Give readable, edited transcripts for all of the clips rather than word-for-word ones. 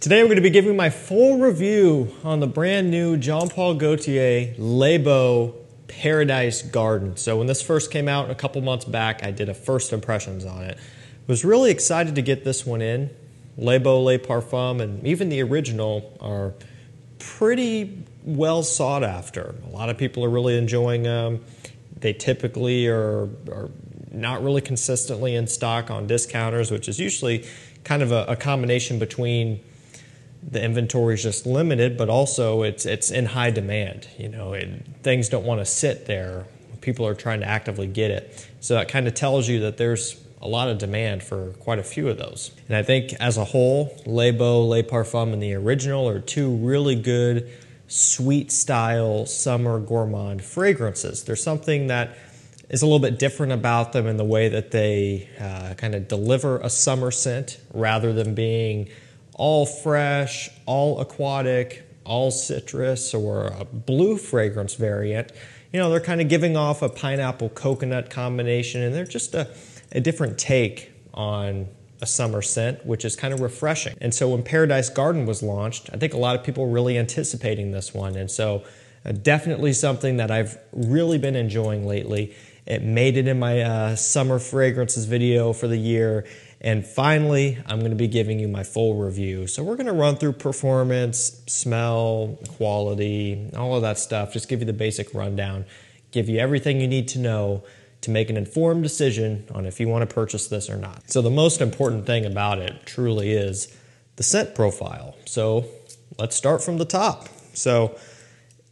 Today we're going to be giving my full review on the brand new Jean Paul Gaultier Le Beau Paradise Garden. So when this first came out a couple months back, I did a first impressions on it. Was really excited to get this one in. Le Beau, Le Parfum, and even the original are pretty well sought after. A lot of people are really enjoying them. They typically are not really consistently in stock on discounters, which is usually kind of a combination between the inventory is just limited, but also it's in high demand. You know, things don't want to sit there. People are trying to actively get it. So that kind of tells you that there's a lot of demand for quite a few of those. And I think as a whole, Le Beau, Le Parfum, and the original are two really good sweet style summer gourmand fragrances. There's something that is a little bit different about them in the way that they kind of deliver a summer scent rather than being all fresh, all aquatic, all citrus, or a blue fragrance variant. You know, they're kind of giving off a pineapple coconut combination, and they're just a different take on a summer scent, which is kind of refreshing. And so when Paradise Garden was launched, I think a lot of people were really anticipating this one. And so definitely something that I've really been enjoying lately. It made it in my summer fragrances video for the year. And finally, I'm going to be giving you my full review. So we're going to run through performance, smell, quality, all of that stuff. Just give you the basic rundown, give you everything you need to know to make an informed decision on if you want to purchase this or not. So the most important thing about it truly is the scent profile. So let's start from the top. So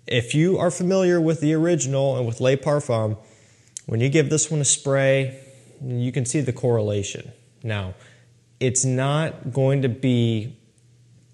if you are familiar with the original and with Le Parfum, when you give this one a spray, you can see the correlation. Now, it's not going to be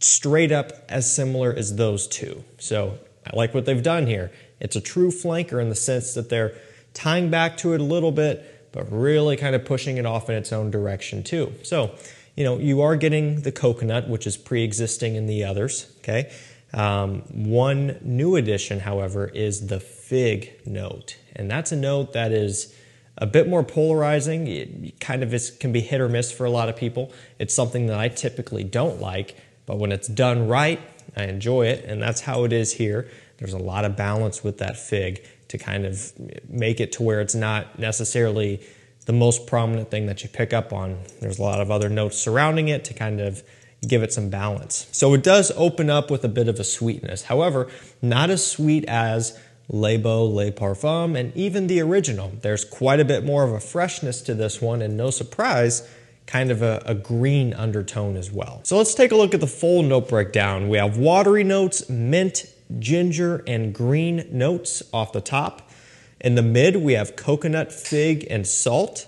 straight up as similar as those two. So I like what they've done here. It's a true flanker in the sense that they're tying back to it a little bit, but really kind of pushing it off in its own direction too. So, you know, you are getting the coconut, which is pre-existing in the others, okay? One new addition, however, is the fig note. And that's a note that is a bit more polarizing. It kind of can be hit or miss for a lot of people. It's something that I typically don't like, but when it's done right, I enjoy it, and that's how it is here. There's a lot of balance with that fig to kind of make it to where it's not necessarily the most prominent thing that you pick up on. There's a lot of other notes surrounding it to kind of give it some balance. So it does open up with a bit of a sweetness. However, not as sweet as Le Beau, Le Parfum, and even the original. There's quite a bit more of a freshness to this one, and no surprise, kind of a green undertone as well. So let's take a look at the full note breakdown. We have watery notes, mint, ginger, and green notes off the top. In the mid, we have coconut, fig, and salt.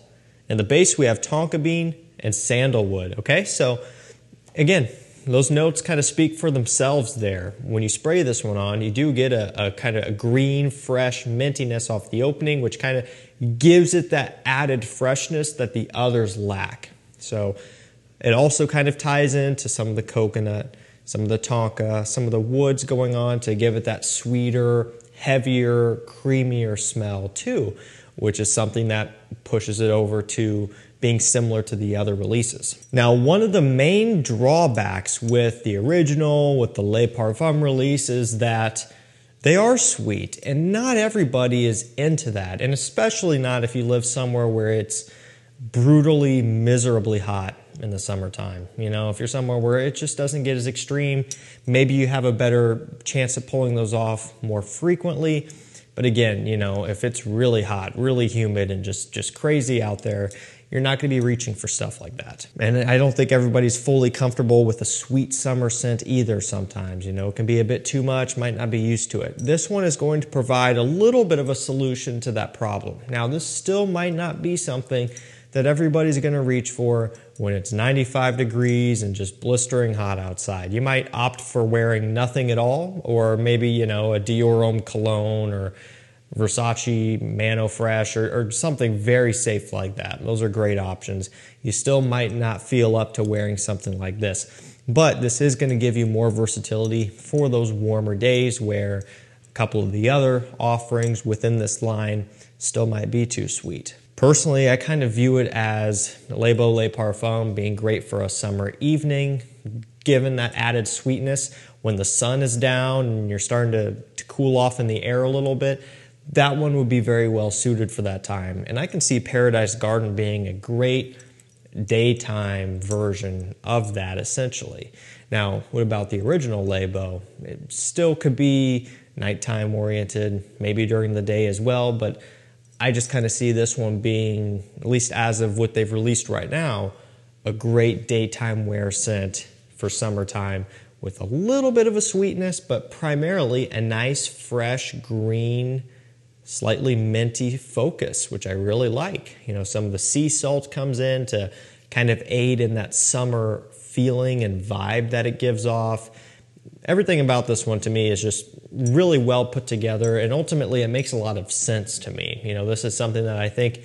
In the base, we have tonka bean and sandalwood, okay? So again, those notes kind of speak for themselves there. When you spray this one on, you do get a kind of a green, fresh mintiness off the opening, which kind of gives it that added freshness that the others lack. So it also kind of ties into some of the coconut, some of the tonka, some of the woods going on to give it that sweeter, heavier, creamier smell too, which is something that pushes it over to being similar to the other releases. Now, one of the main drawbacks with the original, with the Le Parfum release, is that they are sweet, and not everybody is into that, and especially not if you live somewhere where it's brutally, miserably hot in the summertime. You know, if you're somewhere where it just doesn't get as extreme, maybe you have a better chance of pulling those off more frequently. But again, you know, if it's really hot, really humid, and just crazy out there, you're not going to be reaching for stuff like that. And I don't think everybody's fully comfortable with a sweet summer scent either sometimes. You know, it can be a bit too much, might not be used to it. This one is going to provide a little bit of a solution to that problem. Now, this still might not be something that everybody's going to reach for when it's 95 degrees and just blistering hot outside. You might opt for wearing nothing at all, or maybe, you know, a Dior Homme cologne or Versace Mano Fresh or something very safe like that. Those are great options. You still might not feel up to wearing something like this, but this is going to give you more versatility for those warmer days where a couple of the other offerings within this line still might be too sweet. Personally, I kind of view it as Le Beau, Le Parfum being great for a summer evening, given that added sweetness when the sun is down and you're starting to cool off in the air a little bit. That one would be very well suited for that time. And I can see Paradise Garden being a great daytime version of that, essentially. Now, what about the original Beau? It still could be nighttime oriented, maybe during the day as well, but I just kind of see this one being, at least as of what they've released right now, a great daytime wear scent for summertime with a little bit of a sweetness, but primarily a nice, fresh, green, slightly minty focus, which I really like. You know, some of the sea salt comes in to kind of aid in that summer feeling and vibe that it gives off. Everything about this one to me is just really well put together, and ultimately it makes a lot of sense to me. You know, this is something that I think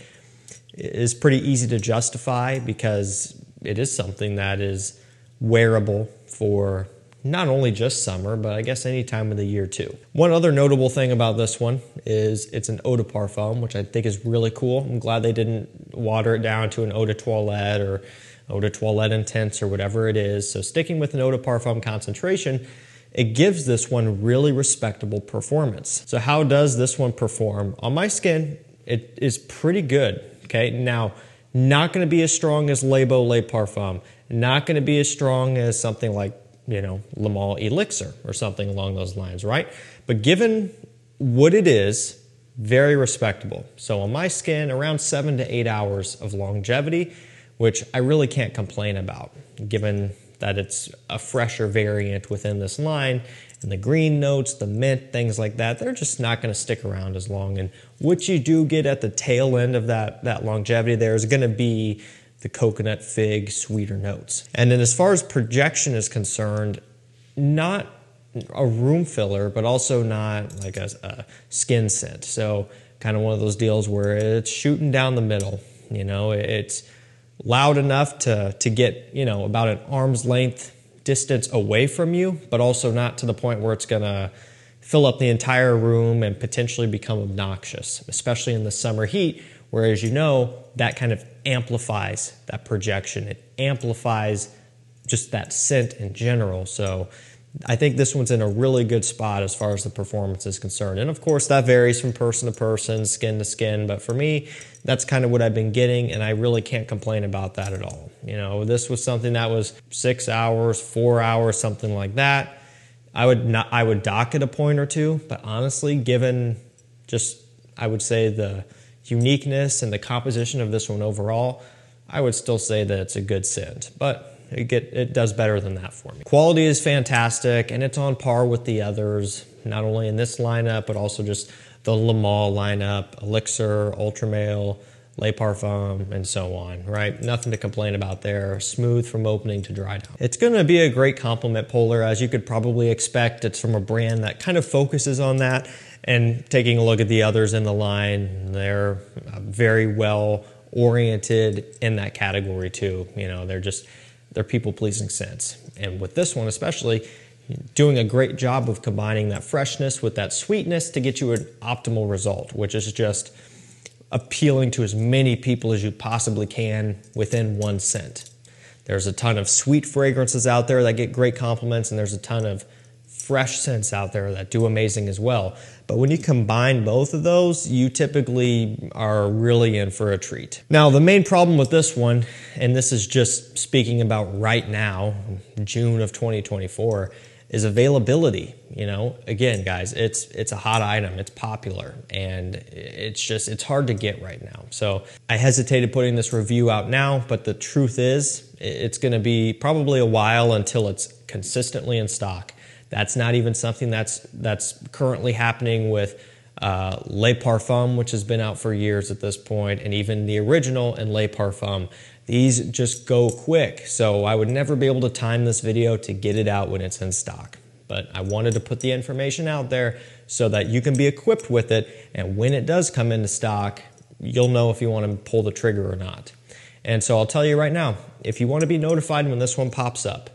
is pretty easy to justify because it is something that is wearable for not only just summer, but I guess any time of the year too. One other notable thing about this one is it's an eau de parfum, which I think is really cool. I'm glad they didn't water it down to an eau de toilette or eau de toilette intense or whatever it is. So sticking with an eau de parfum concentration, it gives this one really respectable performance. So how does this one perform? On my skin, it is pretty good, okay? Now, not gonna be as strong as Beau Le Parfum, not gonna be as strong as something like, you know, Le Male Elixir or something along those lines, right? But given what it is, very respectable. So on my skin, around 7 to 8 hours of longevity, which I really can't complain about, given that it's a fresher variant within this line, and the green notes, the mint, things like that, they're just not going to stick around as long. And what you do get at the tail end of that longevity there is going to be the coconut, fig, sweeter notes. And then as far as projection is concerned, not a room filler, but also not like a skin scent. So kind of one of those deals where it's shooting down the middle. You know, it's loud enough to get, you know, about an arm's length distance away from you, but also not to the point where it's gonna fill up the entire room and potentially become obnoxious, especially in the summer heat, where, as you know, that kind of amplifies that projection. It amplifies just that scent in general. So I think this one's in a really good spot as far as the performance is concerned. And of course, that varies from person to person, skin to skin. But for me, that's kind of what I've been getting, and I really can't complain about that at all. You know, this was something that was 6 hours, 4 hours, something like that. I would dock it a point or two, but honestly, given just, I would say, the uniqueness and the composition of this one overall, I would still say that it's a good scent. But it does better than that for me. Quality is fantastic, and it's on par with the others, not only in this lineup, but also just the Le Male lineup, Elixir, Ultra Male, Le Parfum, and so on, right? Nothing to complain about there. Smooth from opening to dry down. It's gonna be a great compliment Polar, as you could probably expect. It's from a brand that kind of focuses on that, and taking a look at the others in the line, they're very well oriented in that category too. You know, they're people-pleasing scents. And with this one especially, doing a great job of combining that freshness with that sweetness to get you an optimal result, which is just appealing to as many people as you possibly can within one scent. There's a ton of sweet fragrances out there that get great compliments, and there's a ton of fresh scents out there that do amazing as well. But when you combine both of those, you typically are really in for a treat. Now, the main problem with this one, and this is just speaking about right now, June of 2024, is availability. You know, again, guys, it's a hot item, it's popular, and it's hard to get right now. So I hesitated putting this review out now, but the truth is, it's gonna be probably a while until it's consistently in stock. That's not even something that's currently happening with Le Parfum, which has been out for years at this point, and even the original and Le Parfum. These just go quick, so I would never be able to time this video to get it out when it's in stock. But I wanted to put the information out there so that you can be equipped with it, and when it does come into stock, you'll know if you want to pull the trigger or not. And so I'll tell you right now, if you want to be notified when this one pops up,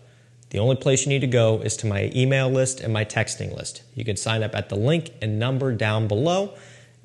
the only place you need to go is to my email list and my texting list. You can sign up at the link and number down below.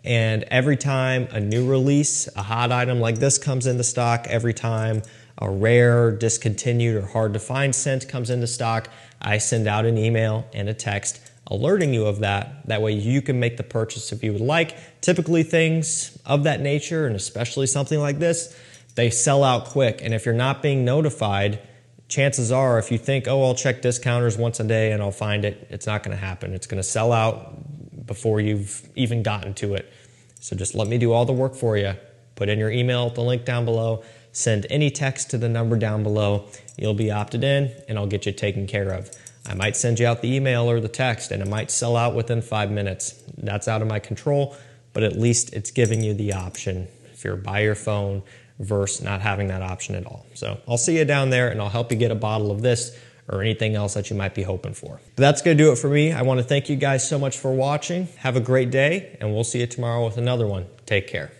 And every time a new release, a hot item like this comes into stock, every time a rare, discontinued, or hard to find scent comes into stock, I send out an email and a text alerting you of that. That way you can make the purchase if you would like. Typically things of that nature, and especially something like this, they sell out quick. And if you're not being notified, chances are if you think, oh, I'll check discounters once a day and I'll find it, it's not going to happen. It's going to sell out before you've even gotten to it. So just let me do all the work for you. Put in your email at the link down below. Send any text to the number down below. You'll be opted in and I'll get you taken care of. I might send you out the email or the text and it might sell out within 5 minutes. That's out of my control, but at least it's giving you the option if you're by your phone versus not having that option at all. So I'll see you down there and I'll help you get a bottle of this or anything else that you might be hoping for. But that's going to do it for me. I want to thank you guys so much for watching. Have a great day and we'll see you tomorrow with another one. Take care.